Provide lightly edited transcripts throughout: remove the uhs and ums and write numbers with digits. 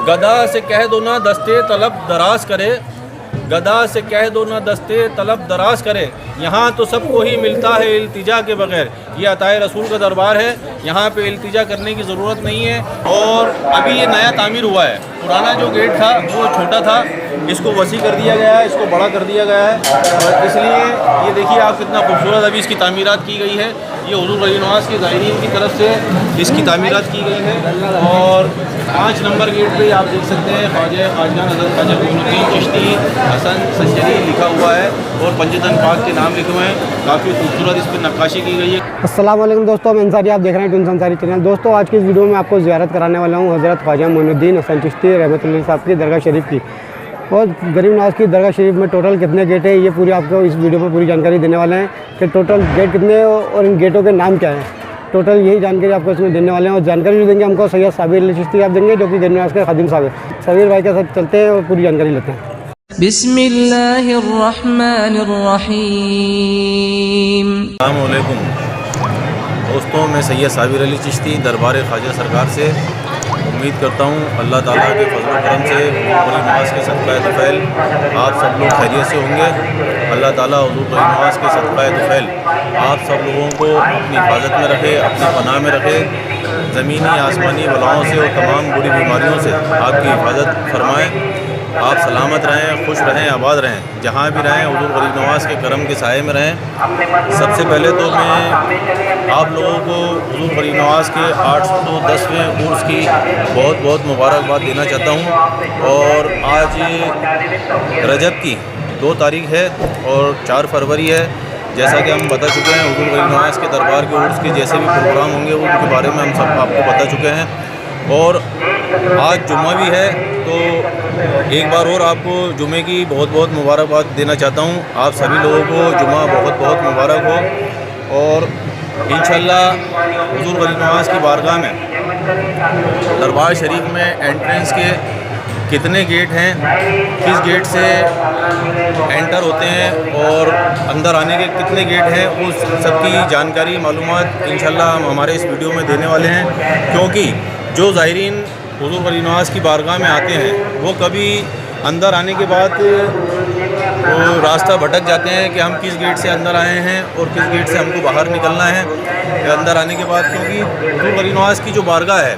गदा से कह दो ना दस्ते तलब दराज करे, गदा से कह दो ना दस्ते तलब दराज करे, यहाँ तो सबको ही मिलता है इल्तिजा के बगैर। ये अताए रसूल का दरबार है, यहाँ पे इल्तिजा करने की ज़रूरत नहीं है। और अभी ये नया तामीर हुआ है, पुराना जो गेट था वो छोटा था, इसको वसी कर दिया गया है, इसको बड़ा कर दिया गया है। और इसलिए ये देखिए आप कितना खूबसूरत अभी इसकी तामीरात की गई है। ये हुज़ूर वली नवाज़ के ज़ायरीन की तरफ से इसकी तामीरात की गई है। और 5 नंबर गेट पे आप देख सकते हैं ख्वाजा खाजगान हज़रत ख्वाजा मोइनुद्दीन चिश्ती हसन संजरी लिखा हुआ है और पंजतन पाक के नाम लिखे हुए हैं। काफ़ी खूबसूरत इस पर नक्काशी की गई है। अस्सलाम वालेकुम दोस्तों, मैं अंसारी, आप देख रहे हैं टुन्स अंसारी चैनल। दोस्तों आज की इस वीडियो में आपको ज़ियारत कराने वाला हूँ हज़रत ख्वाजा मोइनुद्दीन हसन चिश्ती रहमतुल्लाह साहब की दरगाह शरीफ की। और गरीब नवाज़ की दरगाह शरीफ में टोटल कितने गेट हैं, ये पूरी आपको इस वीडियो में पूरी जानकारी देने वाले हैं कि टोटल गेट कितने हैं और इन गेटों के नाम क्या हैं। टोटल यही जानकारी आपको इसमें देने वाले हैं। और जानकारी जो देंगे हमको सैयद साबिर अली चिश्ती आप देंगे, जो कि गरीब नवाज़ के खादिम साहब हैं। साबिर भाई के साथ चलते हैं और पूरी जानकारी लेते हैं। बिस्मिल्लाहिर्रहमानिर्रहीम। अस्सलाम वालेकुम दोस्तों, मैं सैयद साबिर अली चिश्ती दरबार ख्वाजा सरकार से उम्मीद करता हूँ अल्लाह ताला के फजल व करम से हुज़ूर नवाज़ के सदक़ा तुफ़ैल आप सब लोग खैरियत से होंगे। अल्लाह ताला हुज़ूर नवाज़ के सदक़ा तुफ़ैल आप सब लोगों को अपनी हिफाजत में रखे, अपनी पनाह में रखे, ज़मीनी आसमानी बलाओं से और तमाम बुरी बीमारियों से आपकी हिफाजत फरमाएँ। आप सलामत रहें, खुश रहें, आबाद रहें, जहाँ भी रहें हुज़ूर गरीब नवाज़ के करम के साए में रहें। सबसे पहले तो मैं आप लोगों को हुज़ूर गरीब नवाज़ के 810वें उर्स की बहुत बहुत मुबारकबाद देना चाहता हूँ। और आज रजब की 2 तारीख़ है और 4 फरवरी है। जैसा कि हम बता चुके हैं हुज़ूर गरीब नवाज़ के दरबार के उर्स के जैसे भी प्रोग्राम होंगे उनके बारे में हम सब आपको बता चुके हैं। और आज जुम्मा भी है तो एक बार और आपको जुमे की बहुत बहुत मुबारकबाद देना चाहता हूँ। आप सभी लोगों को जुम्मा बहुत बहुत मुबारक हो। और इंशाअल्लाह हुज़ूर गरीब नवाज़ की बारगाह में दरबार शरीफ में एंट्रेंस के कितने गेट हैं, किस गेट से एंटर होते हैं और अंदर आने के कितने गेट हैं, उस सब की जानकारी मालूमात इंशाअल्लाह हम हमारे इस वीडियो में देने वाले हैं। क्योंकि जो ज़ायरीन हुज़ूर गरीब नवाज़ की बारगाह में आते हैं वो कभी अंदर आने के बाद वो रास्ता भटक जाते हैं कि हम किस गेट से अंदर आए हैं और किस गेट से हमको बाहर निकलना है अंदर आने के बाद। क्योंकि हुज़ूर गरीब नवाज़ की जो बारगाह है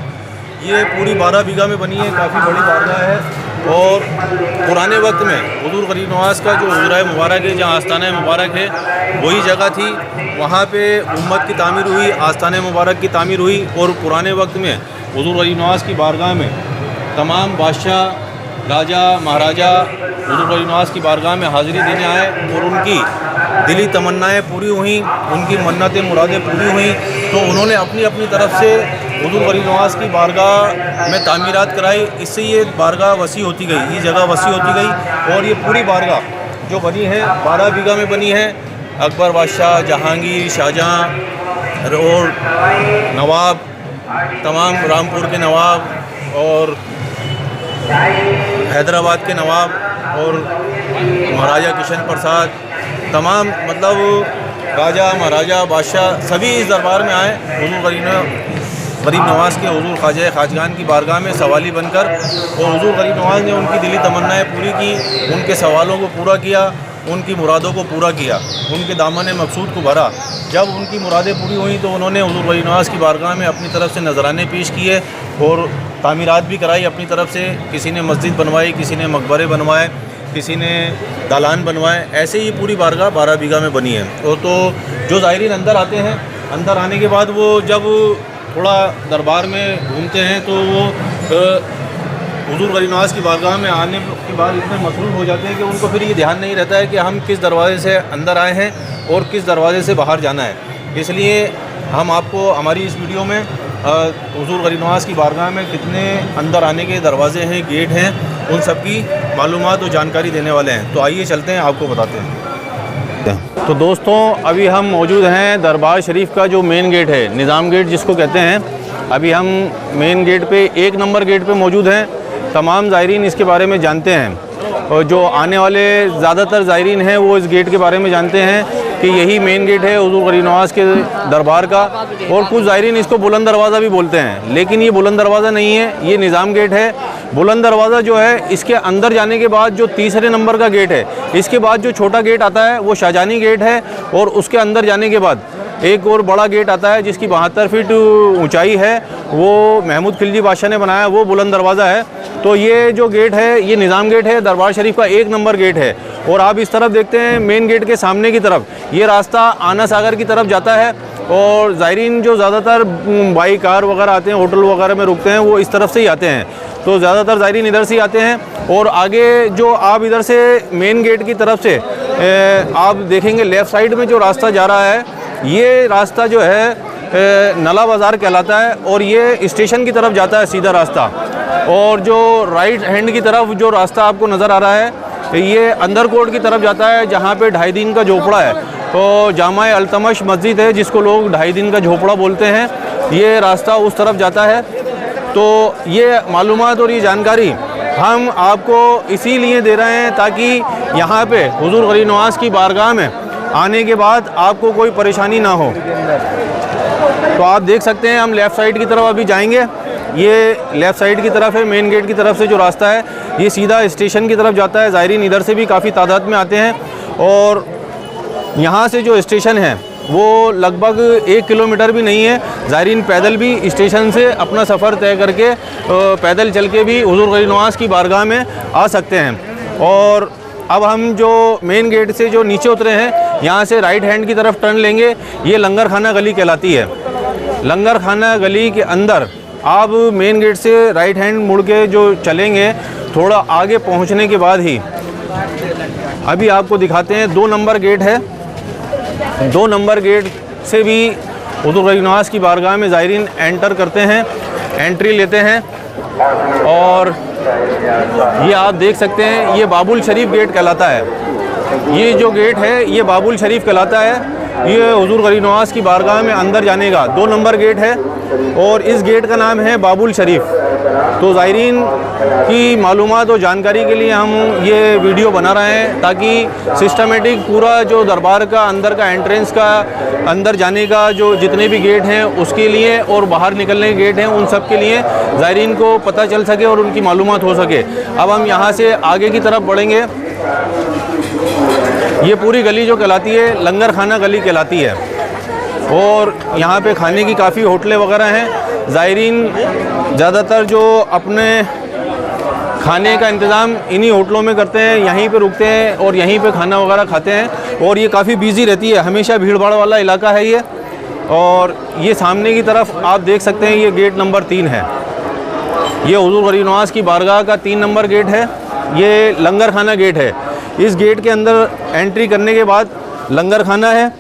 ये पूरी 12 बीघा में बनी है, काफ़ी बड़ी बारगाह है। और पुराने वक्त में हुज़ूर गरीब नवाज़ का जो हुजरा मुबारक है, जहाँ आस्ताना मुबारक है, वही जगह थी। वहाँ पे उम्मत की तामीर हुई, आस्ताना मुबारक की तामीर हुई। और पुराने वक्त में हुज़ूर गरीब नवाज़ की बारगाह में तमाम बादशाह, राजा, महाराजा हुज़ूर गरीब नवाज़ की बारगाह में हाज़िरी देने आए और उनकी दिली तमन्नाएँ पूरी हुई, उनकी मन्नतें मुरादें पूरी हुई। तो उन्होंने अपनी अपनी तरफ से हुज़ूर गरीब नवाज़ की बारगाह में तामीरात कराई। इससे ये बारगाह वसी होती गई, ये जगह वसी होती गई। और ये पूरी बारगाह जो बनी है 12 बीघा में बनी है। अकबर बादशाह, जहांगीर, शाहजहाँ और नवाब, तमाम रामपुर के नवाब और हैदराबाद के नवाब और महाराजा किशन प्रसाद, तमाम मतलब राजा, महाराजा, बादशाह सभी इस दरबार में आए हुज़ूर गरीब नवाज़ के हुज़ूर ख्वाजा खाजगान की बारगाह में सवाली बनकर। और हुज़ूर गरीब नवाज़ ने उनकी दिली तमन्नाएँ पूरी की, उनके सवालों को पूरा किया, उनकी मुरादों को पूरा किया, उनके दामन मकसूद को भरा। जब उनकी मुरादें पूरी हुई तो उन्होंने हुज़ूर गरीब नवाज़ की बारगाह में अपनी तरफ से नजराने पेश किए और तामीरात भी कराई अपनी तरफ से। किसी ने मस्जिद बनवाई, किसी ने मकबरे बनवाए, किसी ने दालान बनवाए। ऐसे ही पूरी बारगाह 12 बीघा में बनी है। और तो जो ज़ायरीन अंदर आते हैं, अंदर आने के बाद वो जब थोड़ा दरबार में घूमते हैं तो वो हुज़ूर गरीब नवाज़ की बारगाह में आने के बाद इतने मसरूफ़ हो जाते हैं कि उनको फिर ये ध्यान नहीं रहता है कि हम किस दरवाज़े से अंदर आए हैं और किस दरवाज़े से बाहर जाना है। इसलिए हम आपको हमारी इस वीडियो में हुज़ूर गरीब नवाज़ की बारगाह में कितने अंदर आने के दरवाज़े हैं, गेट हैं, उन सब की मालूमात और जानकारी देने वाले हैं। तो आइए चलते हैं, आपको बताते हैं। तो दोस्तों अभी हम मौजूद हैं दरबार शरीफ का जो मेन गेट है, निज़ाम गेट जिसको कहते हैं। अभी हम मेन गेट पे 1 नंबर गेट पे मौजूद हैं। तमाम ज़ायरीन इसके बारे में जानते हैं और जो आने वाले ज़्यादातर ज़ायरीन हैं वो इस गेट के बारे में जानते हैं कि यही मेन गेट है हुज़ूर गरीब नवाज़ के दरबार का। और कुछ ज़ायरीन इसको बुलंद दरवाज़ा भी बोलते हैं, लेकिन ये बुलंद दरवाज़ा नहीं है, ये निज़ाम गेट है। बुलंद दरवाज़ा जो है इसके अंदर जाने के बाद जो तीसरे नंबर का गेट है, इसके बाद जो छोटा गेट आता है वो शाहजहानी गेट है। और उसके अंदर जाने के बाद एक और बड़ा गेट आता है जिसकी 72 फीट ऊंचाई है, वो महमूद खिलजी बादशाह ने बनाया, वो बुलंद दरवाज़ा है। तो ये जो गेट है ये निज़ाम गेट है, दरबार शरीफ का 1 नंबर गेट है। और आप इस तरफ देखते हैं मेन गेट के सामने की तरफ ये रास्ता आना सागर की तरफ जाता है। और ज़ायरीन जो ज़्यादातर बाइक कार वगैरह आते हैं, होटल वगैरह में रुकते हैं, वो इस तरफ से ही आते हैं। तो ज़्यादातर ज़ायरीन इधर से ही आते हैं। और आगे जो आप इधर से मेन गेट की तरफ से आप देखेंगे लेफ़्ट साइड में जो रास्ता जा रहा है, ये रास्ता जो है नला बाज़ार कहलाता है और ये स्टेशन की तरफ जाता है सीधा रास्ता। और जो राइट हैंड की तरफ जो रास्ता आपको नज़र आ रहा है ये अंदर कोर्ट की तरफ जाता है, जहाँ पे 2.5 दिन का झोपड़ा है। तो जामा अल्तमश मस्जिद है जिसको लोग 2.5 दिन का झोपड़ा बोलते हैं, ये रास्ता उस तरफ जाता है। तो ये मालूमात और ये जानकारी हम आपको इसीलिए दे रहे हैं ताकि यहाँ पे हुज़ूर गरीब नवाज़ की बारगाह में आने के बाद आपको कोई परेशानी ना हो। तो आप देख सकते हैं हम लेफ़्ट साइड की तरफ अभी जाएंगे। ये लेफ़्ट साइड की तरफ है, मेन गेट की तरफ से जो रास्ता है ये सीधा स्टेशन की तरफ जाता है। ज़ायरीन इधर से भी काफ़ी तादाद में आते हैं। और यहाँ से जो स्टेशन है वो लगभग 1 किलोमीटर भी नहीं है। ज़ायरीन पैदल भी स्टेशन से अपना सफ़र तय करके पैदल चल के भी हुज़ूर गरीब नवाज़ की बारगाह में आ सकते हैं। और अब हम जो मेन गेट से जो नीचे उतरे हैं, यहाँ से राइट हैंड की तरफ टर्न लेंगे, ये लंगर खाना गली कहलाती है। लंगर खाना गली के अंदर आप मेन गेट से राइट हैंड मुड़ के जो चलेंगे, थोड़ा आगे पहुँचने के बाद ही अभी आपको दिखाते हैं 2 नंबर गेट है। 2 नंबर गेट से भी हुज़ूर गरीब नवाज़ की बारगाह में ज़ायरीन एंटर करते हैं, एंट्री लेते हैं। और ये आप देख सकते हैं ये बाबुल शरीफ गेट कहलाता है। ये जो गेट है ये बाबुल शरीफ कहलाता है। ये हुज़ूर गरीब नवाज़ की बारगाह में अंदर जाने का 2 नंबर गेट है और इस गेट का नाम है बाबुल शरीफ। तो ज़ायरीन की मालूमात और जानकारी के लिए हम ये वीडियो बना रहे हैं ताकि सिस्टमेटिक पूरा जो दरबार का अंदर का एंट्रेंस का अंदर जाने का जो जितने भी गेट हैं उसके लिए और बाहर निकलने के गेट हैं उन सब के लिए ज़ायरीन को पता चल सके और उनकी मालूमात हो सके। अब हम यहाँ से आगे की तरफ बढ़ेंगे। ये पूरी गली जो कहलाती है लंगर खाना गली कहलाती है। और यहाँ पे खाने की काफ़ी होटलें वगैरह हैं। ज़ायरीन ज़्यादातर जो अपने खाने का इंतज़ाम इन्हीं होटलों में करते हैं, यहीं पे रुकते हैं और यहीं पे खाना वगैरह खाते हैं। और ये काफ़ी बिज़ी रहती है, हमेशा भीड़ भाड़ वाला इलाका है ये। और ये सामने की तरफ आप देख सकते हैं ये गेट नंबर 3 है। ये हुज़ूर गरीब नवाज़ की बारगाह का 3 नंबर गेट है। ये लंगर खाना गेट है। इस गेट के अंदर एंट्री करने के बाद लंगर खाना है।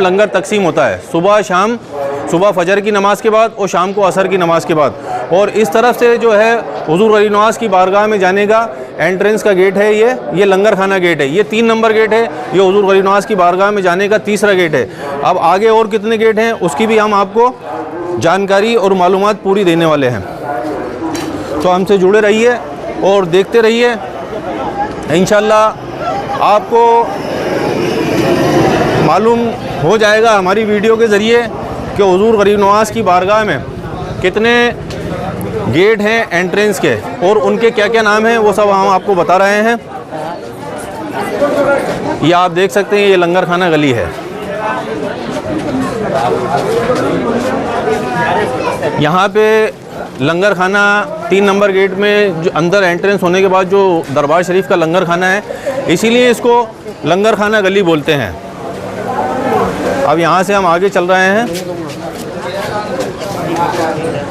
लंगर तकसीम होता है सुबह शाम, सुबह फजर की नमाज़ के बाद और शाम को असर की नमाज़ के बाद। और इस तरफ से जो है हुज़ूर गरीब नवाज़ की बारगाह में जाने का एंट्रेंस का गेट है ये लंगर खाना गेट है। ये 3 नंबर गेट है। ये हुज़ूर गरीब नवाज़ की बारगाह में जाने का तीसरा गेट है। अब आगे और कितने गेट हैं उसकी भी हम आपको जानकारी और मालूमात पूरी देने वाले हैं। तो हमसे जुड़े रहिए और देखते रहिए। इंशाअल्लाह आपको मालूम हो जाएगा हमारी वीडियो के ज़रिए कि हुज़ूर गरीब नवाज़ की बारगाह में कितने गेट हैं एंट्रेंस के और उनके क्या क्या नाम हैं, वो सब हम आपको बता रहे हैं। ये आप देख सकते हैं ये लंगर खाना गली है। यहाँ पे लंगर खाना 3 नंबर गेट में जो अंदर एंट्रेंस होने के बाद जो दरबार शरीफ का लंगर खाना है, इसीलिए इसको लंगर खाना गली बोलते हैं। अब यहाँ से हम आगे चल रहे हैं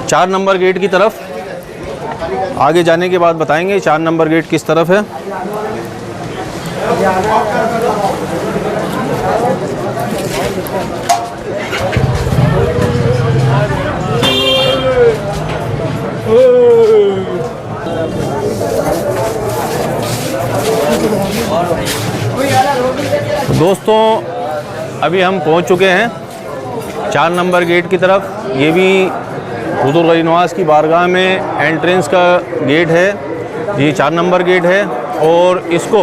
4 नंबर गेट की तरफ। आगे जाने के बाद बताएंगे 4 नंबर गेट किस तरफ है। दोस्तों अभी हम पहुंच चुके हैं 4 नंबर गेट की तरफ। ये भी हुज़ूर गरीब नवाज़ की बारगाह में एंट्रेंस का गेट है। ये 4 नंबर गेट है। और इसको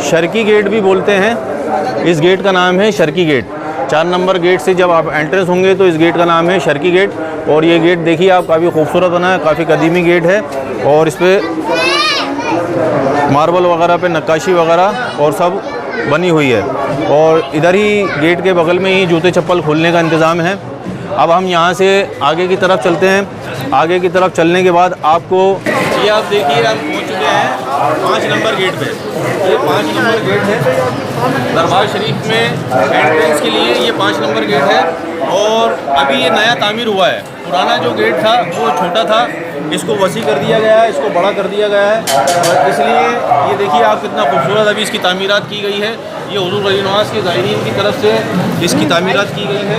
शर्की गेट भी बोलते हैं। इस गेट का नाम है शर्की गेट। 4 नंबर गेट से जब आप एंट्रेंस होंगे तो इस गेट का नाम है शर्की गेट। और ये गेट देखिए आप, काफ़ी खूबसूरत बना है, काफ़ी कदीमी गेट है और इस पर मार्बल वगैरह पे नक्काशी वगैरह और सब बनी हुई है। और इधर ही गेट के बगल में ही जूते चप्पल खोलने का इंतज़ाम है। अब हम यहाँ से आगे की तरफ चलते हैं। आगे की तरफ चलने के बाद आपको ये आप देखिए, हम पहुँच चुके हैं 5 नंबर गेट पे। ये 5 नंबर गेट है दरबार शरीफ में एंट्रेंस के लिए। ये 5 नंबर गेट है और अभी ये नया तामीर हुआ है। पुराना जो गेट था वो छोटा था, इसको वसी कर दिया गया है, इसको बड़ा कर दिया गया है। और इसलिए ये देखिए आप कितना खूबसूरत अभी इसकी तामीरात की गई है। ये हुज़ूर वली नवाज़ के ज़ायरीन की तरफ से इसकी तामीरात की गई है।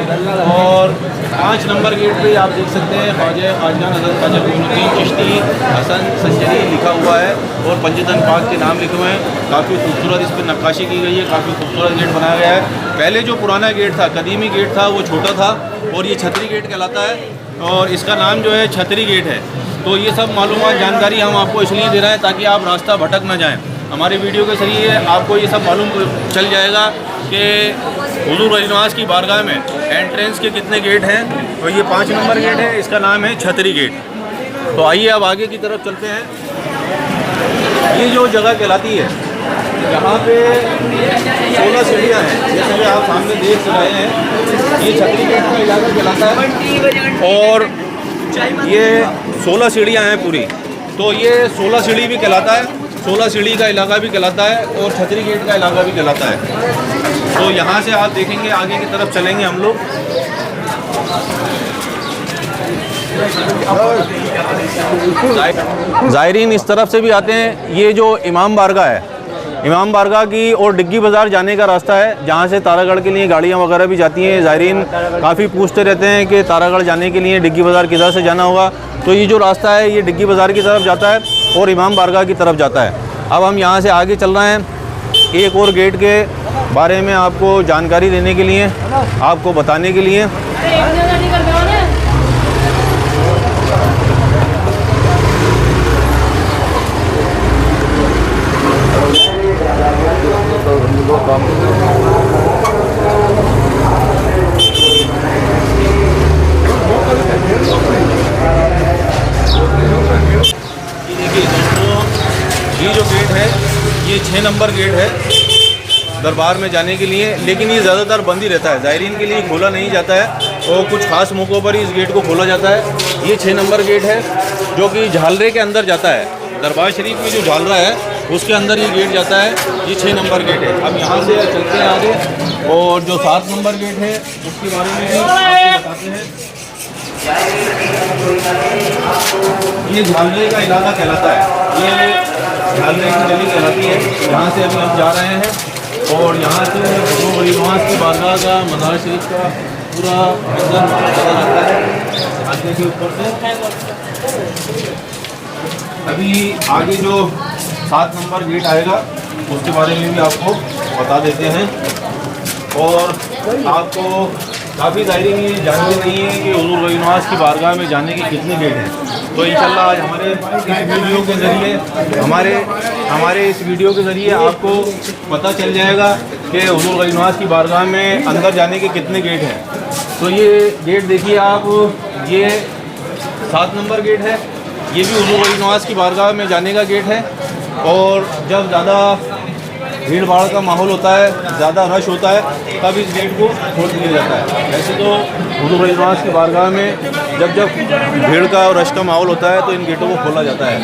और 5 नंबर गेट पे आप देख सकते हैं ख्वाजा खाजगान हज़रत ख्वाजा मोइनुद्दीन चिश्ती हसन सशरी लिखा हुआ है और पंजतन पाक के नाम लिखे हुए हैं। काफ़ी खूबसूरत इस पर नक्काशी की गई है, काफ़ी खूबसूरत गेट बनाया गया है। पहले जो पुराना गेट था, कदीमी गेट था, वो छोटा था और ये छतरी गेट कहलाता है और इसका नाम जो है छतरी गेट है। तो ये सब मालूमात जानकारी हम आपको इसलिए दे रहे हैं ताकि आप रास्ता भटक ना जाएं। हमारे वीडियो के ज़रिए आपको ये सब मालूम चल जाएगा कि हुज़ूर वली नवाज़ की बारगाह में एंट्रेंस के कितने गेट हैं। तो ये 5 नंबर गेट है, इसका नाम है छतरी गेट। तो आइए अब आगे की तरफ चलते हैं। ये जो जगह कहलाती है, यहाँ पे 16 सीढ़ियाँ हैं, जैसे कि आप सामने देख रहे हैं। ये छतरी गेट का इलाका कहलाता है और ये 16 सीढ़ियाँ हैं पूरी। तो ये 16 सीढ़ी भी कहलाता है, 16 सीढ़ी का इलाका भी कहलाता है और छतरी गेट का इलाका भी कहलाता है। तो यहाँ से आप देखेंगे, आगे की तरफ चलेंगे हम लोग। ज़ायरीन इस तरफ से भी आते हैं। ये जो इमाम बारगाह है, इमाम बारगाह की और डिग्गी बाज़ार जाने का रास्ता है, जहाँ से तारागढ़ के लिए गाड़ियाँ वगैरह भी जाती हैं। ज़ायरीन काफ़ी पूछते रहते हैं कि तारागढ़ जाने के लिए डिग्गी बाज़ार किधर से जाना होगा। तो ये जो रास्ता है ये डिग्गी बाज़ार की तरफ जाता है और इमाम बारगाह की तरफ जाता है। अब हम यहाँ से आगे चल रहे हैं एक और गेट के बारे में आपको जानकारी देने के लिए, आपको बताने के लिए। देखिए दोस्तों, ये जो गेट है ये 6 नंबर गेट है दरबार में जाने के लिए, लेकिन ये ज़्यादातर बंद ही रहता है, ज़ायरीन के लिए खोला नहीं जाता है और कुछ ख़ास मौक़ों पर ही इस गेट को खोला जाता है। ये 6 नंबर गेट है जो कि झालरे के अंदर जाता है। दरबार शरीफ में जो झालरा है उसके अंदर ये गेट जाता है। ये 6 नंबर गेट है। अब यहाँ से चलते हैं आगे और जो 7 नंबर गेट है उसके बारे में भी आपको बताते हैं। ये झालरे का इलाका कहलाता है, ये झालरे की गली कहलाती है। यहाँ से अभी हम जा रहे हैं और यहाँ से हुज़ूर वली नवाज़ की बारगाह का, मज़ार शरीफ का पूरा मंजर नज़र आता है आगे के ऊपर से। अभी आगे जो 7 नंबर गेट आएगा उसके बारे में भी आपको बता देते हैं। और आपको काफ़ी ज़ायरीन ये जानते नहीं है कि हुज़ूर वली नवाज़ की बारगाह में जाने के कितने गेट हैं। तो इंशाल्लाह आज हमारे इस वीडियो के ज़रिए हमारे इस वीडियो के ज़रिए आपको पता चल जाएगा कि हुज़ूर वली नवाज़ की बारगाह में अंदर जाने के कितने गेट हैं। तो ये गेट देखिए आप, ये 7 नंबर गेट है। ये भी हुज़ूर वली नवाज़ की बारगाह में जाने का गेट है। और जब ज़्यादा भीड़ भाड़ का माहौल होता है, ज़्यादा रश होता है, तब इस गेट को खोल दिया जाता है। वैसे तो हुज़ूर वली नवाज़ की बारगाह में जब भीड़ का और रश का माहौल होता है तो इन गेटों को खोला जाता है।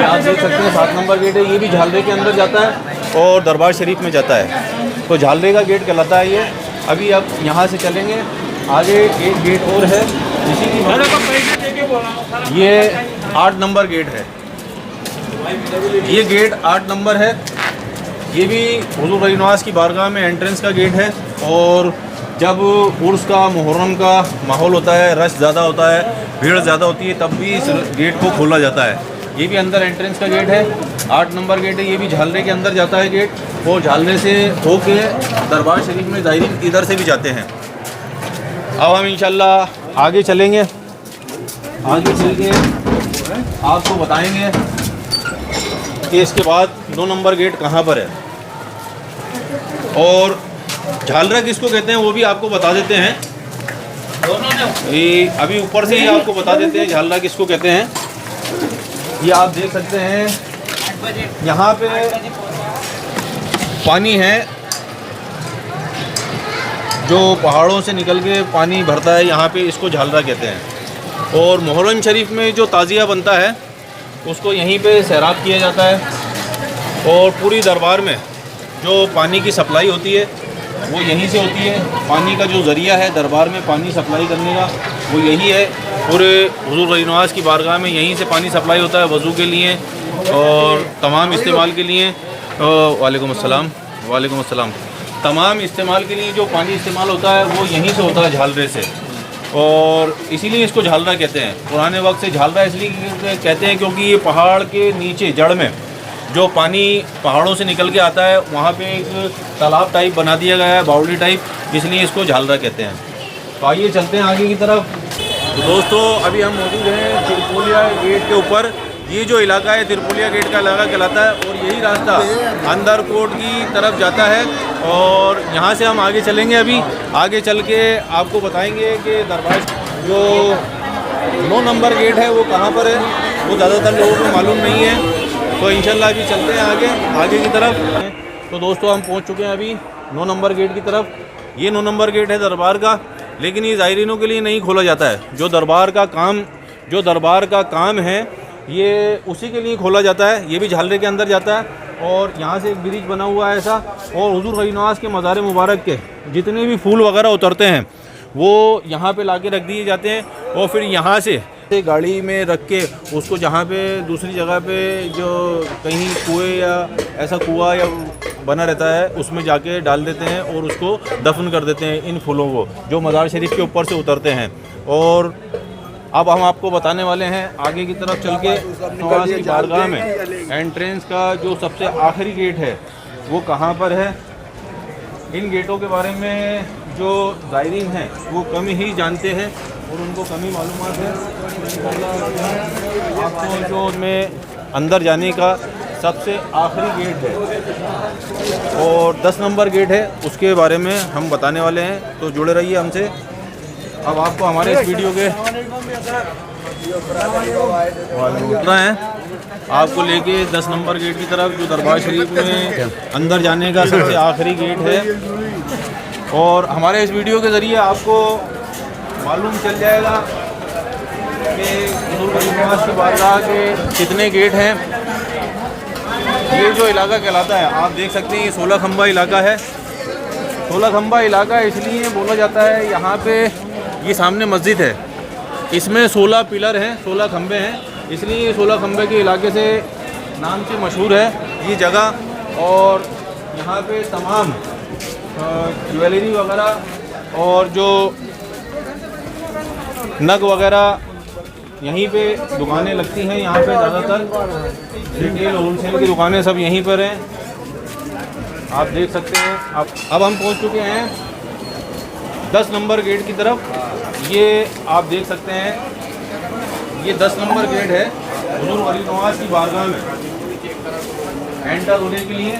आप देख सकते हैं 7 नंबर गेट है, ये भी झालरे के अंदर जाता है और दरबार शरीफ में जाता है। तो झालरे का गेट कहलाता है ये। अभी अब यहाँ से चलेंगे आगे, एक गेट और है इसी की, ये 8 नंबर गेट है। ये गेट 8 नंबर है। ये भी हुज़ूर वली नवाज़ की बारगाह में एंट्रेंस का गेट है। और जब उर्स का, मुहर्रम का माहौल होता है, रश ज़्यादा होता है, भीड़ ज़्यादा होती है, तब भी इस गेट को खोला जाता है। ये भी अंदर एंट्रेंस का गेट है, 8 नंबर गेट है। ये भी झालरे के अंदर जाता है गेट, वो झालरे से होके दरबार शरीफ में ज़ायरीन इधर से भी जाते हैं। अब हम इंशाल्लाह आगे चलेंगे, आगे चल के आपको बताएंगे कि इसके बाद 9 नंबर गेट कहाँ पर है और झालरा किसको कहते हैं वो भी आपको बता देते हैं। ये अभी ऊपर से ही आपको बता देते हैं झालरा किसको कहते हैं। ये आप देख सकते हैं यहाँ पे पानी है जो पहाड़ों से निकल के पानी भरता है, यहाँ पे इसको झालरा कहते हैं। और मुहर्रम शरीफ में जो ताज़िया बनता है उसको यहीं पे सैराब किया जाता है और पूरी दरबार में जो पानी की सप्लाई होती है वो यहीं से होती है। पानी का जो ज़रिया है दरबार में पानी सप्लाई करने का वो यही है। पूरे हुज़ूर वली नवाज़ की बारगाह में यहीं से पानी सप्लाई होता है वज़ू के लिए और तमाम इस्तेमाल के लिए। वालेकुम अस्सलाम। तमाम इस्तेमाल के लिए जो पानी इस्तेमाल होता है वो यहीं से होता है झालरे से, और इसीलिए इसको झालरा कहते हैं। पुराने वक्त से झालरा इसलिए कहते हैं क्योंकि ये पहाड़ के नीचे जड़ में जो पानी पहाड़ों से निकल के आता है वहाँ पे एक तालाब टाइप बना दिया गया है, बाउली टाइप, इसलिए इसको झालरा कहते हैं। तो आइए चलते हैं आगे की तरफ। तो दोस्तों अभी हम मौजूद हैं तिरपुलिया गेट के ऊपर। ये जो इलाका है तिरपुलिया गेट का इलाका कहलाता है और यही रास्ता अंदर कोट की तरफ जाता है और यहाँ से हम आगे चलेंगे। अभी आगे चल के आपको बताएंगे कि दरबार जो 9 नंबर गेट है वो कहाँ पर है, वो ज़्यादातर लोगों को मालूम नहीं है। तो इंशाल्लाह अभी चलते हैं आगे की तरफ। तो दोस्तों हम पहुँच चुके हैं अभी 9 नंबर गेट की तरफ। ये 9 नंबर गेट है दरबार का, लेकिन ये ज़ायरीनों के लिए नहीं खोला जाता है। जो दरबार का काम है ये उसी के लिए खोला जाता है। ये भी झालरे के अंदर जाता है और यहाँ से एक ब्रिज बना हुआ है ऐसा, और हुज़ूर वली नवाज़ के मज़ार मुबारक के जितने भी फूल वगैरह उतरते हैं वो यहाँ पे लाके रख दिए जाते हैं और फिर यहाँ से गाड़ी में रख के उसको जहाँ पे दूसरी जगह पे जो कहीं कुएँ या ऐसा कुआं या बना रहता है उसमें जाके डाल देते हैं और उसको दफन कर देते हैं इन फूलों को जो मज़ार शरीफ के ऊपर से उतरते हैं। और अब हम आपको बताने वाले हैं आगे की तरफ चल के नवाज़ की बारगाह में एंट्रेंस का जो सबसे आखिरी गेट है वो कहाँ पर है। इन गेटों के बारे में जो ज़ायरीन हैं वो कम ही जानते हैं और उनको कम ही मालूमात है। आपको जो में अंदर जाने का सबसे आखिरी गेट है और 10 नंबर गेट है उसके बारे में हम बताने वाले हैं, तो जुड़े रहिए हमसे। अब आपको हमारे इस वीडियो के उतना है आपको लेके 10 नंबर गेट की तरफ जो दरबार शरीफ में अंदर जाने का सबसे आखिरी गेट है। और हमारे इस वीडियो के ज़रिए आपको मालूम चल जाएगा कि हुज़ूर वली नवाज़ की बारगाह के कितने गेट हैं। ये जो इलाका कहलाता है आप देख सकते हैं ये 16 खंबा इलाका है। 16 खंबा इलाका इसलिए बोला जाता है, यहाँ पे ये सामने मस्जिद है, इसमें 16 पिलर हैं, 16 खंबे हैं, इसलिए ये 16 खंबे के इलाके से नाम से मशहूर है ये जगह। और यहाँ पे तमाम ज्वेलरी वगैरह और जो नग वगैरह यहीं पे दुकानें लगती हैं। यहाँ पे ज़्यादातर रिटेल होलसेल की दुकानें सब यहीं पर हैं, आप देख सकते हैं। अब हम पहुँच चुके हैं 10 नंबर गेट की तरफ। ये आप देख सकते हैं ये 10 नंबर गेट है हुज़ूर वली नवाज़ की बारगाह में एंटर होने के लिए।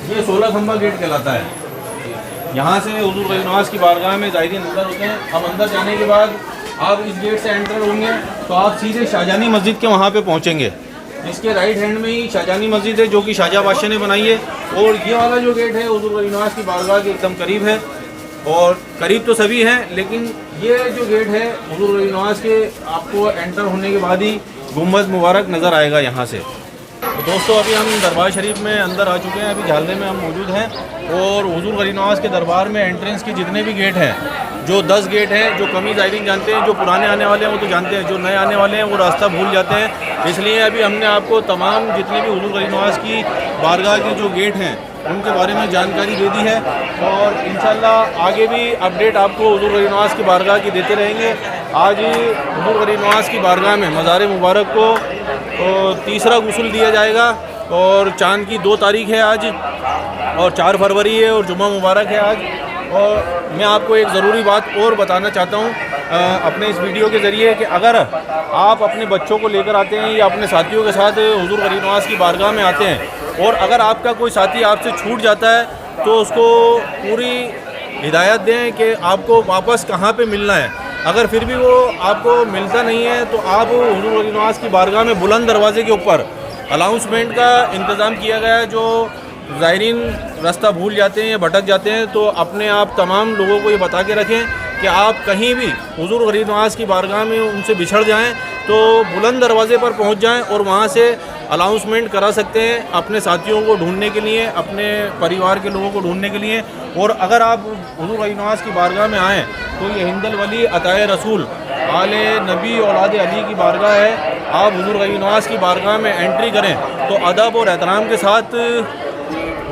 ये 16 खंबा गेट कहलाता है। यहाँ से हुज़ूर वली नवाज़ की बारगाह में ज़ायरीन अंदर होते हैं। अब अंदर जाने के बाद आप इस गेट से एंटर होंगे तो आप सीधे शाहजहानी मस्जिद के वहाँ पे पहुँचेंगे। इसके राइट हैंड में ही शाहजहानी मस्जिद है जो कि शाहजहाँ बादशाह ने बनाई है। और ये वाला जो गेट है हुज़ूर वली नवाज़ की बारगाह के एकदम करीब है, और करीब तो सभी हैं लेकिन ये जो गेट है हुज़ूर वली नवाज़ के आपको एंटर होने के बाद ही गुम्बद मुबारक नज़र आएगा यहाँ से। तो दोस्तों अभी हम दरबार शरीफ में अंदर आ चुके हैं, अभी झालरे में हम मौजूद हैं। और हुज़ूर वली नवाज़ के दरबार में एंट्रेंस के जितने भी गेट हैं, जो 10 गेट हैं, जो कमी ज़ायरीन जानते हैं, जो पुराने आने वाले हैं वो तो जानते हैं, जो नए आने वाले हैं वो रास्ता भूल जाते हैं। इसलिए अभी हमने आपको तमाम जितने भी हुज़ूर वली नवाज़ की बारगाह के जो गेट हैं उनके बारे में जानकारी दे दी है। और इंशाल्लाह आगे भी अपडेट आपको हुज़ूर वली नवाज़ की बारगाह की देते रहेंगे। आज ही हुज़ूर वली नवाज़ की बारगाह में मज़ार मुबारक को तीसरा गुस्ल दिया जाएगा और चाँद की 2 तारीख है आज, और 4 फरवरी है और जुम्मा मुबारक है आज। और मैं आपको एक ज़रूरी बात और बताना चाहता हूँ अपने इस वीडियो के ज़रिए कि अगर आप अपने बच्चों को लेकर आते हैं या अपने साथियों के साथ हुजूर गरीब नवाज़ की बारगाह में आते हैं और अगर आपका कोई साथी आपसे छूट जाता है तो उसको पूरी हिदायत दें कि आपको वापस कहाँ पे मिलना है। अगर फिर भी वो आपको मिलता नहीं है तो आप हुजूर गरीब नवाज़ की बारगाह में बुलंद दरवाज़े के ऊपर अनाउंसमेंट का इंतज़ाम किया गया है। जो ज़ायरीन रास्ता भूल जाते हैं या भटक जाते हैं तो अपने आप तमाम लोगों को ये बता के रखें कि आप कहीं भी हुजूर गरीब नवाज़ की बारगाह में उनसे बिछड़ जाएं तो बुलंद दरवाज़े पर पहुंच जाएं और वहां से अनाउंसमेंट करा सकते हैं अपने साथियों को ढूंढने के लिए, अपने परिवार के लोगों को ढूंढने के लिए। और अगर आप हुजूर गरीब नवाज़ की बारगाह में आएँ तो ये हिंदल वली अताए रसूल आले नबी औलाद अली की बारगाह है। आप हुजूर गरीब नवाज़ की बारगाह में एंट्री करें तो अदब और एहतराम के साथ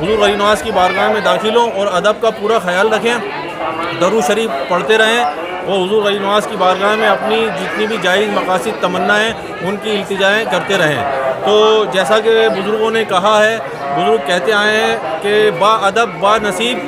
हुजूर गरीब नवाज़ की बारगाह में दाखिल हों और अदब का पूरा ख्याल रखें, दरूद शरीफ पढ़ते रहें और हुजूर गरीब नवाज़ की बारगाह में अपनी जितनी भी जायज़ मकासिद तमन्नाएँ उनकी इल्तिजाएँ करते रहें। तो जैसा कि बुज़ुर्गों ने कहा है, बुज़ुर्ग कहते आए हैं कि बा अदब बा नसीब,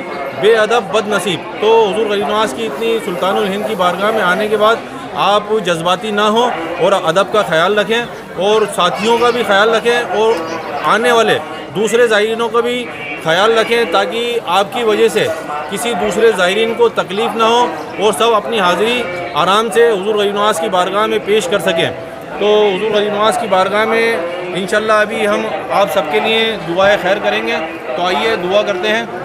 बेअदब बद नसीब। तो हुजूर गरीब नवाज़ की इतनी सुल्तानुल हिंद की बारगाह में आने के बाद आप जज्बाती ना हो और अदब का ख्याल रखें और साथियों का भी ख्याल रखें और आने वाले दूसरे ज़ायरीनों का भी ख्याल रखें ताकि आपकी वजह से किसी दूसरे ज़ायरीन को तकलीफ़ ना हो और सब अपनी हाज़िरी आराम से हुजूर गरीब नवाज़ की बारगाह में पेश कर सकें। तो हुजूर गरीब नवाज़ की बारगाह में इंशाअल्लाह अभी हम आप सबके लिए दुआए खैर करेंगे। तो आइए दुआ करते हैं।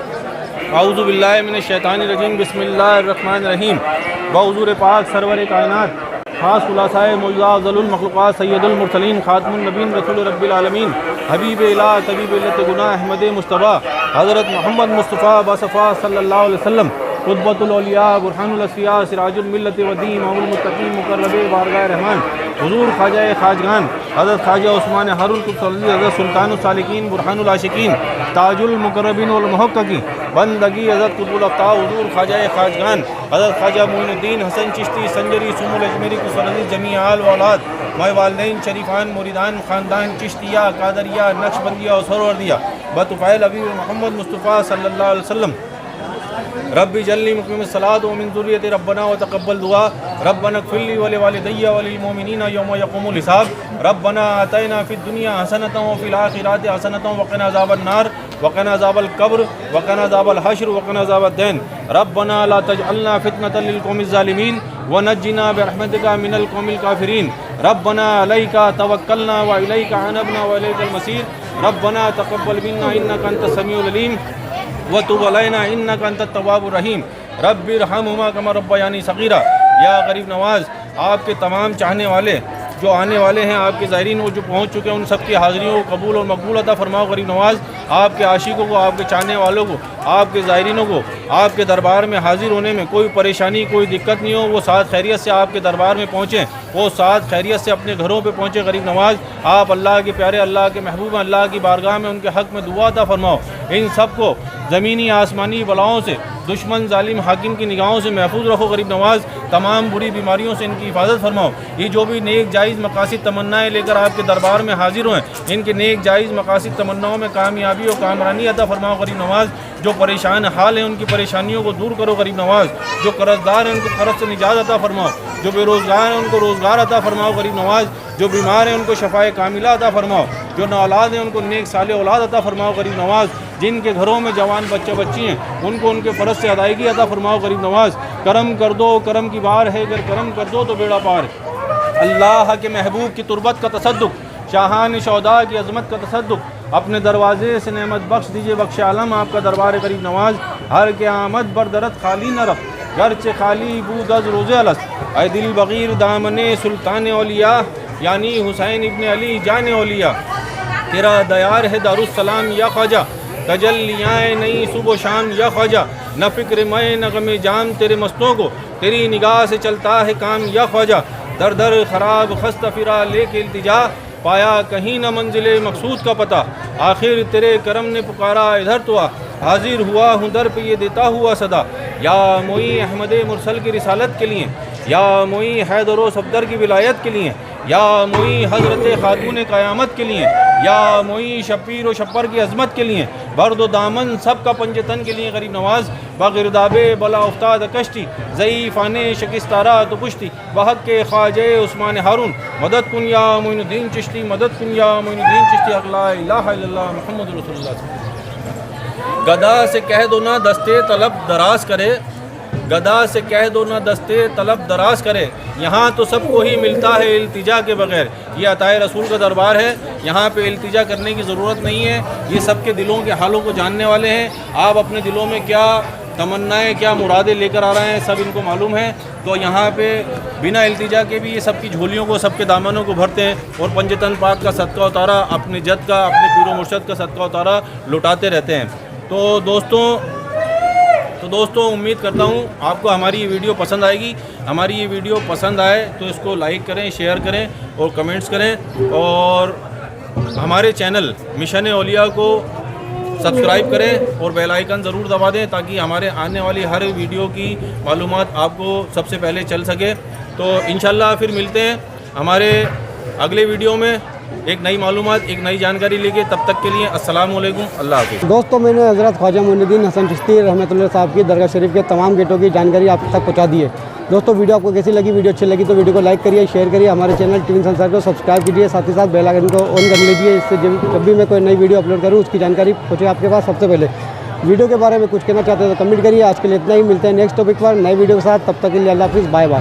आऊज़ु बिल्लाहि मिनश शैतानिर रजीम, बिस्मिल्लाहिर रहमानिर रहीम। हुजूर पाक सरवर कायनात खास खुलासाए मौजूदा अफ़ज़लुल मखलूक़ात सैयदुल मुरसलीन खातमुन नबीन रसूल रब्बिल आलमीन हबीब इला तबीब इल्लत गुनाह अहमद मुस्तफ़ा हज़रत मोहम्मद मुस्तफ़ा बसफ़ा सल्लल्लाहु अलैहि वसल्लम क़ुतबतुल औलिया बुरहानुल अस्फ़िया सिराजुल मिल्लत व दीन इमामुल मुत्तक़ीन मुक़र्रबे बारगाह रहमान हुज़ूर ख्वाजा खाजगान हज़रत ख्वाजा उस्मान हारून कुतुबुल हज़रत सुल्तानुस सालिकीन बुरहानुल आशिकीन ताजुल मुक़र्रबीन वल मुहक़्क़क़ीन बंदगी हज़रत कुतुबुल अफ़ताह हुज़ूर ख्वाजा खाजगान हज़रत ख्वाजा मोइनुद्दीन हसन चिश्ती संजरी सुमुल अजमेरी कुसरनी जमी आल व औलाद माय वालिदैन शरीफान मुरीदान ख़ानदान चिश्तिया कादरिया नक्शबंदिया और सरवर्दिया बतुफ़ैल हबीब मोहम्मद मुस्तफ़ा सल्लल्लाहु अलैहि वसल्लम रब्बी जल्ली मुक़ीम सलात व मिन ज़ुर्रियति रब्बना व तक़ब्बल दुआ रब्बना इग़फ़िरली व लिवालिदैया व लिल-मोमिनीना यौम यक़ूमुल हिसाब रब्बना आतैना फ़िद दुनिया हसनतन व फ़िल आख़िरति हसनतन व क़िना अज़ाबन नार व क़िना अज़ाबल क़ब्र व क़िना अज़ाबल हश्र व क़िना अज़ाबद दैन रब्बना ला तजअलना फ़ितनतन लिल क़ौमिज़ ज़ालिमीन व नज्जिना बिरहमतिका मिनल क़ौमिल काफ़िरीन रब्बना अलैका तवक्कलना व इलैका अनबना व इलैकल मसीर रब्बना तक़ब्बल मिन्ना इन्नका अंतस समीउल अलीम व तुब अलैना इन्नका अंतत तव्वाबुर रहीम रब्बिरहमहुमा कमा रब्बयानी सग़ीरा। या गरीब नवाज़, आपके तमाम चाहने वाले जो आने वाले हैं, आपके ज़ायरीन वो जो पहुँच चुके हैं, उन सब की हाज़िरियों को कबूल और मकबूल अता फरमाओ गरीब नवाज़। आपके आशिकों को, आपके चाहने वालों को, आपके ज़ायरीनों को आपके दरबार में हाज़िर होने में कोई परेशानी कोई दिक्कत नहीं हो। वो साथ खैरियत से आपके दरबार में पहुँचें, वो साथ खैरियत से अपने घरों पे पहुँचे। गरीब नवाज़, आप अल्लाह के प्यारे, अल्लाह के महबूब, अल्लाह की बारगाह में उनके हक़ में दुआ अता फरमाओ। इन सब को ज़मीनी आसमानी बलाओं से, दुश्मन जालिम हाकिम की निगाहों से महफूज रखो गरीब नवाज़। तमाम बुरी बीमारियों से इनकी हिफाजत फरमाओ। ये जो भी नेक जायज़ मकासिद तमन्नाएँ लेकर आपके दरबार में हाजिर हुए, इनके नेक जायज़ मकासिद तमन्नाओं में कामयाबी और कामरानी अता फरमाओ गरीब नवाज़। जो परेशान हाल हैं उनकी परेशानियों को दूर करो गरीब नवाज़। जो कर्ज़दार हैं उनको कर्ज़ से निजात अता फरमाओ। जो बेरोज़गार हैं उनको रोज़गार अता फरमाओ गरीब नवाज़। जो बीमार हैं उनको शफ़ाए कामिला अता फरमाओ। जो नाऔलाद हैं उनको नेक साले औलाद अता फरमाओ गरीब नवाज़। जिनके घरों में जवान बच्चे बच्ची हैं उनको उनके फ़र्ज से अदायगी अता फरमाओ गरीब नवाज़। करम कर दो, करम की बार है, अगर करम कर दो तो बेड़ा पार। अल्लाह के महबूब की तुरबत का तसद्दुक़, शाहान शौदा की अज़मत का तसद्दुक़, अपने दरवाज़े से नेमत बख्श दीजिए बख्श आलम आपका दरबार गरीब नवाज़। हर के आमद बरदरत खाली न रख, घर से खाली बूदज रोज़े अलस। ऐ दिल बग़ीर दामने सुल्तान औलिया, यानी हुसैन इब्न अली जान औलिया। तेरा दयार है दारुस्सलाम या ख्वाजा, तजल्लियाँ नई सुबह शाम या ख्वाजा। न फ़िक्र मैं न गमे जाम, तेरे मस्तों को तेरी निगाह से चलता है काम या ख्वाजा। दर दर ख़राब खस्ता फिरा लेके इल्तिजा, पाया कहीं न मंजिले मकसूद का पता। आखिर तेरे करम ने पुकारा इधर तो आ, हाजिर हुआ हूँ दर पे ये देता हुआ सदा। या मोई अहमद मुरसल की रिसालत के लिए, या मोई हैदर व सफदर की विलायत के लिए, या मोई हज़रत खातून क़यामत के लिए, या मोई शबीर व शब्बर की अज़मत के लिए, बर्द दामन सब का पंजतन के लिए गरीब नवाज बगिरदाबे बला उफ्ताद कश्ती ज़ईफ़ाने शिकस्तारा तो पुश्ती बहक के ख्वाजे उस्मान हारून मदद कुन या मोइनुद्दीन चिश्ती, मदद कुन या मोइनुद्दीन चिश्ती, अला इलाहा इल्लल्लाह मुहम्मद रसूलुल्लाह। गदा से कह दो ना दस्ते तलब दराज करे, गदा से कह दो ना दस्ते तलब दराज करे, यहाँ तो सबको ही मिलता है इल्तिजा के बगैर। ये अताए रसूल का दरबार है, यहाँ पे इल्तिजा करने की ज़रूरत नहीं है। ये सबके दिलों के हालों को जानने वाले हैं। आप अपने दिलों में क्या तमन्नाएं, क्या मुरादें लेकर आ रहे हैं, सब इनको मालूम है। तो यहाँ पे बिना इल्तिजा के भी ये सबकी झोलियों को, सबके दामनों को भरते हैं और पंजतन पाक का सदका उतारा, अपनी जद का, अपने पीरो मुर्शद का सदका उतारा लुटाते रहते हैं। तो दोस्तों उम्मीद करता हूँ आपको हमारी ये वीडियो पसंद आएगी। हमारी ये वीडियो पसंद आए तो इसको लाइक करें, शेयर करें और कमेंट्स करें, और हमारे चैनल मिशन औलिया को सब्सक्राइब करें और बेल आइकन ज़रूर दबा दें ताकि हमारे आने वाली हर वीडियो की मालूमात आपको सबसे पहले चल सके। तो इंशाल्लाह फिर मिलते हैं हमारे अगले वीडियो में एक नई मालूमात, एक नई जानकारी लेके। तब तक के लिए अस्सलाम वालेकुम, अल्लाह हाफ़िज़। दोस्तों मैंने हज़रत ख्वाजा मोइनुद्दीन हसन चिश्ती रहमतुल्लाह साहब की दरगाह शरीफ के तमाम गेटों की जानकारी आप तक पहुंचा दी है। दोस्तों वीडियो आपको कैसी लगी? वीडियो अच्छी लगी तो वीडियो को लाइक करिए, शेयर करिए, हमारे चैनल टीवी संसार को सब्सक्राइब कीजिए, साथ ही साथ बेल आइकन को ऑन कर लीजिए। इससे जब भी मैं कोई नई वीडियो अपलोड करूँ उसकी जानकारी पहुँचे आपके पास सबसे पहले। वीडियो के बारे में कुछ कहना चाहते हैं तो कमेंट करिए। आज के लिए इतना ही, मिलते हैं नेक्स्ट टॉपिक पर नई वीडियो के साथ। तब तक के लिए अल्लाह हाफ़िज़, बाय बाय।